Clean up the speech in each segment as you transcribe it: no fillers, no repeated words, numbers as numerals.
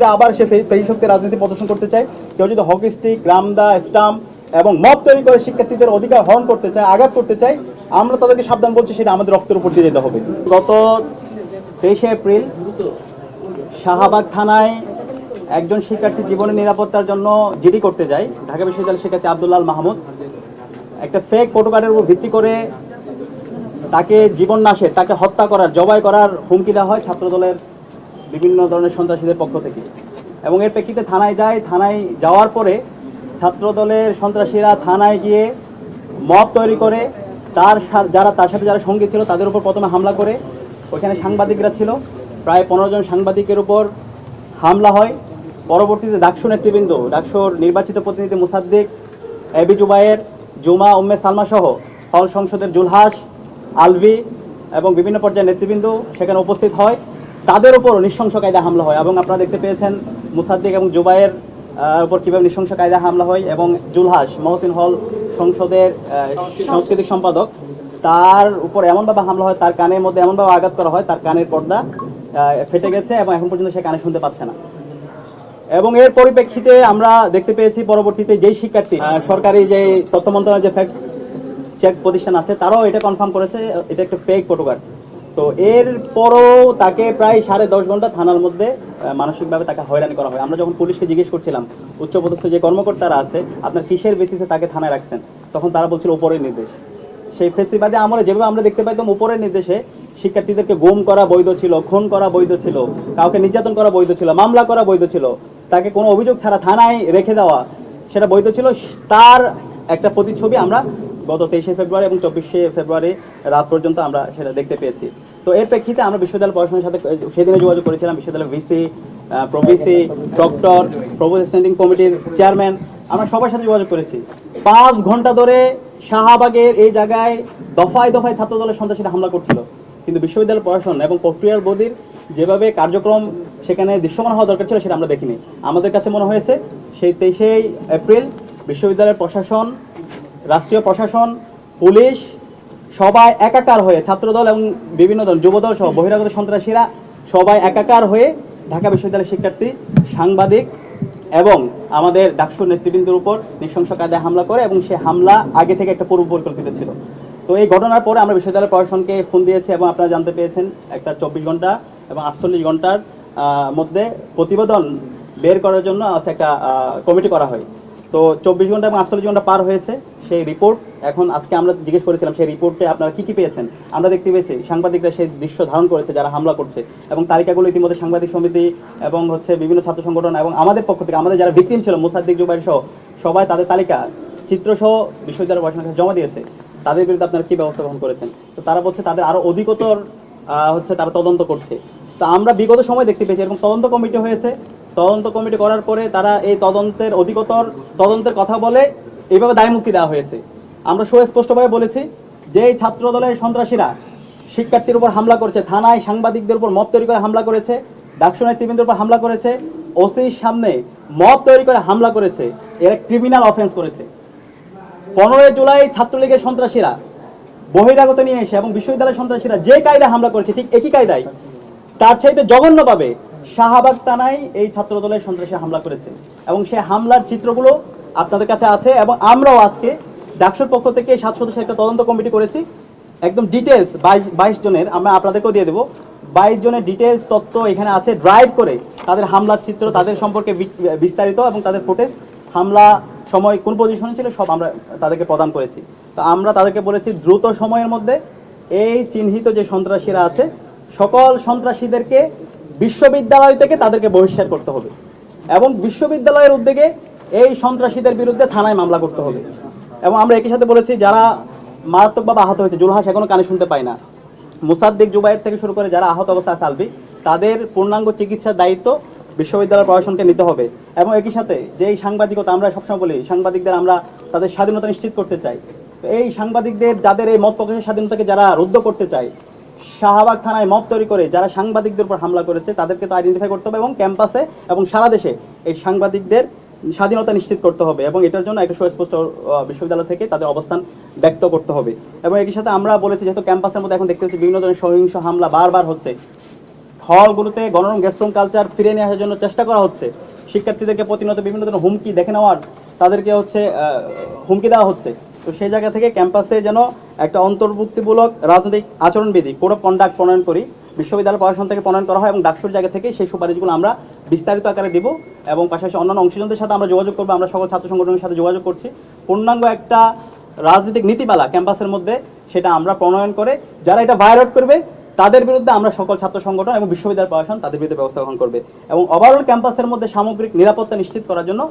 যদি আবার সে পেশি শক্তি রাজনীতি প্রদর্শন করতে চায়, কেউ যদি হকি স্টিক, রামদা, স্টাম্প এবং মব তৈরি করে শিক্ষার্থীদের অধিকার হরণ করতে চায়, আঘাত করতে চায়, আমরা তাদেরকে সাবধান বলছি, সেটা আমাদের রক্তের উপর দিয়ে যেতে হবে। গত 23শে এপ্রিল শাহবাগ থানায় একজন শিক্ষার্থী জীবনের নিরাপত্তার জন্য জিডি করতে যায়। ঢাকা বিশ্ববিদ্যালয়ের শিক্ষার্থী আব্দুল্লাহ মাহমুদ একটা ফেক ফটোকার্ডের উপর ভিত্তি করে তাকে জীবন নাশে, তাকে হত্যা করার, জবাই করার হুমকি দেওয়া হয় ছাত্রদলের বিভিন্ন ধরনের সন্ত্রাসীদের পক্ষ থেকে। এবং এর প্রেক্ষিতে থানায় যায়। থানায় যাওয়ার পরে ছাত্রদলের সন্ত্রাসীরা থানায় গিয়ে মব তৈরি করে তার সাথে যারা সঙ্গী ছিল তাদের উপর প্রথমে হামলা করে। ওইখানে সাংবাদিকরা ছিল, প্রায় 15 জন সাংবাদিকের উপর হামলা হয়। পরবর্তীতে ডাকসু নেতৃবৃন্দ, ডাকসুর নির্বাচিত প্রতিনিধি মুসাদ্দিক, এবি জুবায়ের, জুমা, উম্মে সালমা সহ হল সংসদের জুলহাস, আলভি এবং বিভিন্ন পর্যায়ের নেতৃবৃন্দ সেখানে উপস্থিত হয়। তাদের উপর নৃশংস কায়দায় হামলা হয় এবং আপনারা দেখতে পেয়েছেন মুসাদ্দিক এবং জুবায়ের উপর কীভাবে নৃশংস কায়দায় হামলা হয়। এবং জুলহাস, মহসিন হল সংসদের সাংস্কৃতিক সম্পাদক, তার উপর এমনভাবে হামলা হয়, তার কানের মধ্যে এমনভাবে আঘাত করা হয়, তার কানের পর্দা ফেটে গেছে এবং এখন পর্যন্ত সে কানে শুনতে পাচ্ছে না। এবং এর পরিপ্রেক্ষিতে আমরা দেখতে পেয়েছি পরবর্তীতে যেই শিক্ষার্থী সরকারি যে তথ্য মন্ত্রণালয়ের যে ফ্যাক্ট চেক প্রতিষ্ঠান আছে, তারাও এটা কনফার্ম করেছে এটা একটা ফেক ফটোকার্ড। তো এর পরও তাকে প্রায় 10.5 ঘন্টা থানার মধ্যে মানসিকভাবে তাকে হয়রানি করা হয়। আমরা যখন পুলিশকে জিজ্ঞেস করছিলাম, উচ্চপদস্থ যে কর্মকর্তারা আছে, আপনার কিসের বেসিসে তাকে থানায় রাখছেন, তখন তারা বলছিল উপরের নির্দেশ। সেই ফেসিবাদে আমরা যেভাবে আমরা দেখতে পাইতাম উপরের নির্দেশে শিক্ষার্থীদেরকে গুম করা বৈধ ছিল, খুন করা বৈধ ছিল, কাউকে নির্যাতন করা বৈধ ছিল, মামলা করা বৈধ ছিল, তাকে কোনো অভিযোগ ছাড়া থানায় রেখে দেওয়া সেটা বৈধ ছিল। তার একটা প্রতিচ্ছবি আমরা গত 23শে ফেব্রুয়ারি এবং 24শে ফেব্রুয়ারি রাত পর্যন্ত আমরা সেটা দেখতে পেয়েছি। তো এর প্রেক্ষিতে আমরা বিশ্ববিদ্যালয় পড়াশোনার সাথে সেদিনে যোগাযোগ করেছিলাম। বিশ্ববিদ্যালয়ের VC, pro-VC, doctor, provost standing কমিটির চেয়ারম্যান, আমরা সবার সাথে যোগাযোগ করেছি। 5 ঘন্টা ধরে শাহবাগের এই জায়গায় দফায় দফায় ছাত্রদলের সন্ত্রাসীরা হামলা করছিল, কিন্তু বিশ্ববিদ্যালয় প্রশাসন এবং প্রক্রিয়ার বদির যেভাবে কার্যক্রম সেখানে দৃশ্যমান হওয়া দরকার ছিল সেটা আমরা দেখিনি। আমাদের কাছে মনে হয়েছে সেই 23শে এপ্রিল বিশ্ববিদ্যালয়ের প্রশাসন, রাষ্ট্রীয় প্রশাসন, পুলিশ সবাই একাকার হয়ে, ছাত্রদল এবং বিভিন্ন দল, যুবদল সহ বহিরাগত সন্ত্রাসীরা সবাই একাকার হয়ে ঢাকা বিশ্ববিদ্যালয়ের শিক্ষার্থী, সাংবাদিক এবং আমাদের ডাকসুর নেতৃবৃন্দের উপর নৃশংস কায়দায় হামলা করে, এবং সে হামলা আগে থেকে একটা পূর্ব পরিকল্পিত ছিল। তো এই ঘটনার পরে আমরা বিশ্ববিদ্যালয় প্রশাসনকে ফোন দিয়েছি এবং আপনারা জানতে পেরেছেন একটা 24 ঘন্টা এবং 48 ঘন্টার মধ্যে প্রতিবেদন বের করার জন্য একটা কমিটি করা হয়। তো 24 ঘন্টা এবং 48 ঘন্টা পার হয়েছে। সেই রিপোর্ট এখন আজকে আমরা জিজ্ঞেস করেছিলাম, সেই রিপোর্টে আপনারা কি পেয়েছেন। আমরা দেখতে পেয়েছি সাংবাদিকরা সেই দৃশ্য ধারণ করেছে যারা হামলা করছে, এবং তালিকাগুলো ইতিমধ্যে সাংবাদিক সমিতি এবং বিভিন্ন ছাত্র সংগঠন এবং আমাদের পক্ষ থেকে আমাদের যারা ভিকটিম ছিল মুসাদ্দিক, জুবাইর সহ সবাই তাদের তালিকা চিত্রসহ বিশ্ববিদ্যালয় প্রশাসনের কাছে জমা দিয়েছে। তাদের বিরুদ্ধে আপনারা কি ব্যবস্থা গ্রহণ করেছেন? তো তারা বলছে তাদের আরো অধিকতর তারা তদন্ত করছে। তো আমরা বিগত সময় দেখতে পেয়েছি এরকম তদন্ত কমিটি হয়েছে। তদন্ত কমিটি করার পরে তারা এই তদন্তের অধিকতর তদন্তের কথা বলে এইভাবে দায়মুক্তি দেওয়া হয়েছে। আমরা সুস্পষ্টভাবে বলেছি যে এই ছাত্র দলের সন্ত্রাসীরা শিক্ষার্থীর উপর হামলা করেছে, থানায় সাংবাদিকদের উপর মব তৈরি করে হামলা করেছে, ডাকসু নেতৃবৃন্দের উপর হামলা করেছে, ওসির সামনে মব তৈরি করে হামলা করেছে, এরা ক্রিমিনাল অফেন্স করেছে। 15 জুলাই ছাত্রলীগের সন্ত্রাসীরা বহিরাগত নিয়ে এসে এবং বিশ্ববিদ্যালয়ের সন্ত্রাসীরা যে কায়দায় হামলা করেছে ঠিক একই কায়দায়, তার চাইতে জঘন্যভাবে শাহবাগ থানায় এই ছাত্র দলের সন্ত্রাসী হামলা করেছে, এবং সেই হামলার চিত্রগুলো আপনাদের কাছে আছে। এবং আমরাও আজকে ডাকসুর পক্ষ থেকে 7 সদস্যের একটা তদন্ত কমিটি করেছি, একদম ডিটেলস 22 জনের আমরা আপনাদেরকেও দিয়ে দেবো। 22 জনের ডিটেলস তথ্য এখানে আছে, ড্রাইভ করে তাদের হামলার চিত্র, তাদের সম্পর্কে বিস্তারিত এবং তাদের ফুটেজ, হামলা সময় কোন পজিশনে ছিল সব আমরা তাদেরকে প্রদান করেছি। তো আমরা তাদেরকে বলেছি দ্রুত সময়ের মধ্যে এই চিহ্নিত যে সন্ত্রাসীরা আছে সকল সন্ত্রাসীদেরকে বিশ্ববিদ্যালয় থেকে তাদেরকে বহিষ্কার করতে হবে, এবং বিশ্ববিদ্যালয়ের উদ্যোগে এই সন্ত্রাসীদের বিরুদ্ধে থানায় মামলা করতে হবে। এবং আমরা একই সাথে বলেছি যারা মারাত্মকভাবে আহত হয়েছে, জুলহাস এখনো কানে শুনতে পায় না, মুসাদ্দিক, জুবাইর থেকে শুরু করে যারা আহত অবস্থায় আছে আলবি, তাদের পূর্ণাঙ্গ চিকিৎসার দায়িত্ব বিশ্ববিদ্যালয় প্রশাসনকে নিতে হবে। এবং একই সাথে যে এই সাংবাদিকতা, আমরা সবসময় বলি সাংবাদিকদের আমরা তাদের স্বাধীনতা নিশ্চিত করতে চাই। তো এই সাংবাদিকদের যাদের এই মত প্রকাশের স্বাধীনতাকে যারা রুদ্ধ করতে চায়, শাহবাগ থানায় মব তৈরি করে যারা সাংবাদিকদের উপর হামলা করেছে তাদেরকে তো আইডেন্টিফাই করতে হবে, এবং ক্যাম্পাসে এবং সারা দেশে এই সাংবাদিকদের স্বাধীনতা নিশ্চিত করতে হবে, এবং এটার জন্য একটা সুস্পষ্ট বিশ্ববিদ্যালয় থেকে তাদের অবস্থান ব্যক্ত করতে হবে। এবং একই সাথে আমরা বলেছি যেহেতু ক্যাম্পাসের মধ্যে এখন দেখতে হচ্ছে বিভিন্ন ধরনের সহিংস হামলা বারবার হচ্ছে, হলগুলোতে গণরুম গেস্টরুম কালচার ফিরে নিয়ে আসার জন্য চেষ্টা করা হচ্ছে। শিক্ষার্থীদেরকে প্রতিনিয়ত বিভিন্ন ধরনের হুমকি দেখে নেওয়ার, তাদেরকে হুমকি দেওয়া হচ্ছে। তো সেই জায়গা থেকে ক্যাম্পাসে যেন একটা অন্তর্ভুক্তিমূলক রাজনৈতিক আচরণবিধি কোড অফ কন্ডাক্ট প্রণয়ন করি, বিশ্ববিদ্যালয় প্রশাসন থেকে প্রণয়ন করা হয় এবং ডাকসুর জায়গা থেকে সেই সুপারিশগুলো আমরা বিস্তারিত আকারে দিব এবং পাশাপাশি অন্যান্য অংশীজনদের সাথে আমরা যোগাযোগ করবো। আমরা সকল ছাত্র সংগঠনের সাথে যোগাযোগ করছি। পূর্ণাঙ্গ একটা রাজনৈতিক নীতিমালা ক্যাম্পাসের মধ্যে সেটা আমরা প্রণয়ন করে যারা এটা ভায়োলেট করবে তাদের বিরুদ্ধে আমরা সকল ছাত্র সংগঠন এবং বিশ্ববিদ্যালয় প্রশাসন তাদের বিরুদ্ধে ব্যবস্থা গ্রহণ করবে এবং ওভারঅল ক্যাম্পাসের মধ্যে সামগ্রিক নিরাপত্তা নিশ্চিত করার জন্য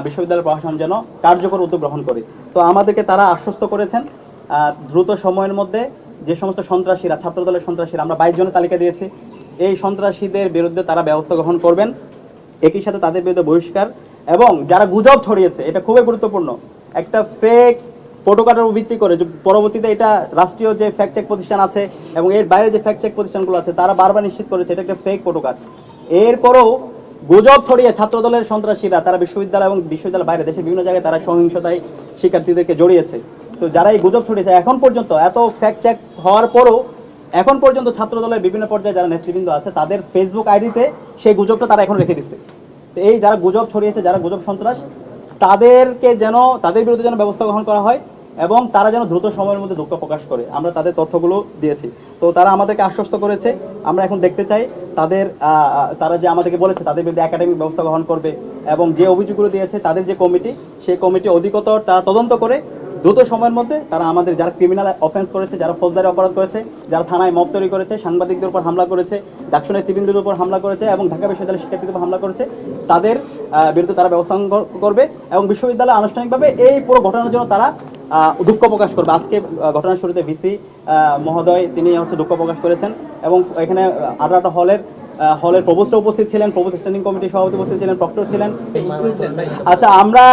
বিশ্ববিদ্যালয় প্রশাসন যেন কার্যকর উদ্যোগ গ্রহণ করে। তো আমাদেরকে তারা আশ্বস্ত করেছেন দ্রুত সময়ের মধ্যে যে সমস্ত সন্ত্রাসীরা, ছাত্রদলের সন্ত্রাসীরা, আমরা 22 জনের তালিকা দিয়েছি, এই সন্ত্রাসীদের বিরুদ্ধে তারা ব্যবস্থা গ্রহণ করবেন। একই সাথে তাদের বিরুদ্ধে বহিষ্কার এবং যারা গুজব ছড়িয়েছে, এটা খুবই গুরুত্বপূর্ণ, একটা ফেক প্রোটোকলের ভিত্তি করে যে পরবর্তীতে এটা রাষ্ট্রীয় যে ফ্যাক্ট চেক প্রতিষ্ঠান আছে এবং এর বাইরে যে ফ্যাক্ট চেক প্রতিষ্ঠানগুলো আছে তারা বারবার নিশ্চিত করেছে এটা একটা ফেক প্রোটোকল। এরপরেও গুজব ছড়িয়ে ছাত্রদলের সন্ত্রাসীরা তারা বিশ্ববিদ্যালয় এবং বিশ্ববিদ্যালয়ের বাইরে দেশের বিভিন্ন জায়গায় তারা সহিংসতায় শিক্ষার্থীদেরকে জড়িয়েছে। তো যারা এই গুজব ছড়িয়েছে এখন পর্যন্ত এত ফ্যাক্ট চেক হওয়ার পরও এখন পর্যন্ত ছাত্রদলের বিভিন্ন পর্যায়ে যারা নেতৃবৃন্দ আছে তাদের ফেসবুক আইডিতে সেই গুজবটা তারা এখন রেখে দিচ্ছে। তো এই যারা গুজব ছড়িয়েছে, যারা গুজব সন্ত্রাস, তাদের বিরুদ্ধে যেন ব্যবস্থা গ্রহণ করা হয় এবং তারা যেন দ্রুত সময়ের মধ্যে দুঃখ প্রকাশ করে। আমরা তাদের তথ্যগুলো দিয়েছি। তো তারা আমাদেরকে আশ্বস্ত করেছে, আমরা এখন দেখতে চাই তারা যে আমাদেরকে বলেছে তাদের বিরুদ্ধে একাডেমিক ব্যবস্থা গ্রহণ করবে এবং যে অভিযোগগুলো দিয়েছে তাদের যে কমিটি, সেই কমিটি অধিকতর তারা তদন্ত করে দ্রুত সময়ের মধ্যে তারা আমাদের যারা ক্রিমিনাল অফেন্স করেছে, যারা ফৌজদারি অপরাধ করেছে, যারা থানায় মব তৈরি করেছে, সাংবাদিকদের উপর হামলা করেছে, ডাকসু নেতৃবৃন্দের উপর হামলা করেছে এবং ঢাকা বিশ্ববিদ্যালয়ের শিক্ষার্থীদের উপর হামলা করেছে, তাদের বিরুদ্ধে তারা ব্যবস্থা করবে এবং বিশ্ববিদ্যালয় আনুষ্ঠানিকভাবে এই পুরো ঘটনার জন্য তারা দুঃখ প্রকাশ করবে। আজকে ঘটনার শুরুতে ভিসি মহোদয় তিনি দুঃখ প্রকাশ করেছেন এবং এখানে 18টা হলের প্রভোস্ট উপস্থিত ছিলেন, প্রভোস্ট স্ট্যান্ডিং কমিটির সভাপতি উপস্থিত ছিলেন, প্রক্টর ছিলেন। আচ্ছা, আমরা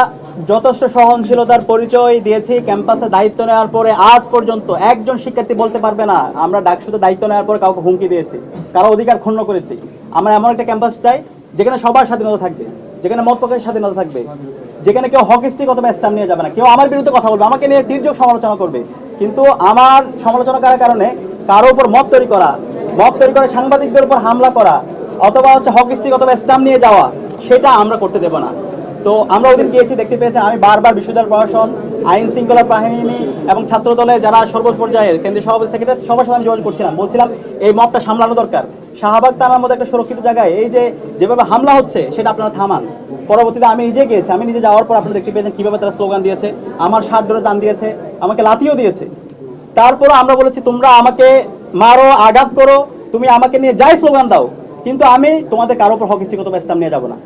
যথেষ্ট সহনশীলতার পরিচয় দিয়েছি। ক্যাম্পাসে দায়িত্ব নেওয়ার পরে আজ পর্যন্ত একজন শিক্ষার্থী বলতে পারবে না আমরা ডাকসুতে দায়িত্ব নেওয়ার পরে কাউকে হুমকি দিয়েছি, কারো অধিকার ক্ষুণ্ণ করেছি। আমরা এমন একটা ক্যাম্পাস চাই যেখানে সবার স্বাধীনতা থাকবে, যেখানে মত প্রকাশের স্বাধীনতা থাকবে, যেখানে কেউ হকি স্টিক অথবা স্ট্যাম্প নিয়ে যাবে না, কেউ আমার বিরুদ্ধে কথা বলবে, আমাকে নিয়ে তীর্যক সমালোচনা করবে, কিন্তু আমার সমালোচনা করার কারণে কারো উপর মত তৈরি করে সাংবাদিকদের উপর হামলা করা অথবা হকি স্টিক অথবা স্ট্যাম্প নিয়ে যাওয়া, সেটা আমরা করতে দেব না। তো আমরা ওই দিন গিয়েছি, দেখতে পেয়েছেন আমি বারবার বিশ্ববিদ্যালয় প্রশাসন, আইন শৃঙ্খলা বাহিনী এবং ছাত্র দলের যারা সর্বোচ্চ পর্যায়ের কেন্দ্রীয় সভাপতি, সেক্রেটারি, সবার সাথে আমি যোগাযোগ করছিলাম, বলছিলাম এই মবটা সামলানো দরকার। শাহবাগ থানার মধ্যে একটা সুরক্ষিত জায়গায় এই যেভাবে হামলা হচ্ছে সেটা আপনারা থামান। পরবর্তীতে আমি নিজে গিয়েছি, আমি নিজে যাওয়ার পর আপনারা দেখতে পেয়েছেন কীভাবে তারা স্লোগান দিয়েছে, আমার শার্ট ধরে টান দিয়েছে, আমাকে লাথিও দিয়েছে। তারপরও আমরা বলেছি তোমরা আমাকে মারো, আঘাত করো, তুমি আমাকে নিয়ে যাই স্লোগান দাও, কিন্তু আমি তোমাদের কারো উপর হকি স্টিক অথবা স্ট্যাম্প নিয়ে যাবো না।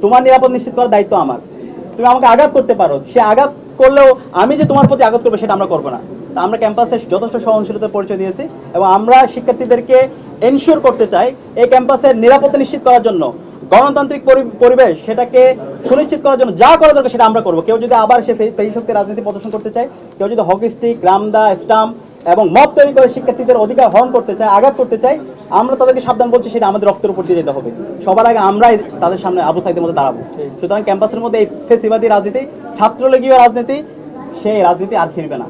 তোমার নিরাপদ নিশ্চিত করার দায়িত্ব আমার। তুমি আমাকে আঘাত করতে পারো, সে আঘাত করলেও আমি যে তোমার প্রতি আঘাত করবো সেটা আমরা করবো না। তা আমরা ক্যাম্পাসে যথেষ্ট সহনশীলতার পরিচয় দিয়েছি এবং আমরা শিক্ষার্থীদেরকে এনশিওর করতে চাই এই ক্যাম্পাসের নিরাপত্তা নিশ্চিত করার জন্য, গণতান্ত্রিক পরিবেশ সেটাকে সুনিশ্চিত করার জন্য যা করা দরকার সেটা আমরা করবো। কেউ যদি আবার সে পেশি শক্তি রাজনীতি প্রদর্শন করতে চায়, কেউ যদি হকি স্টিক, রামদা, স্টাম্প এবং মব তৈরি করে শিক্ষার্থীদের অধিকার হরণ করতে চায়, আঘাত করতে চায়, আমরা তাদেরকে সাবধান বলছি সেটা আমাদের রক্তের উপর দিয়ে যেতে হবে। সবার আগে আমরাই তাদের সামনে আবু সাইদের মধ্যে দাঁড়াবো। সুতরাং ক্যাম্পাসের মধ্যে এই ফেসিবাদী রাজনীতি, ছাত্রলীগীয় রাজনীতি, সেই রাজনীতি আর ফিরবে না।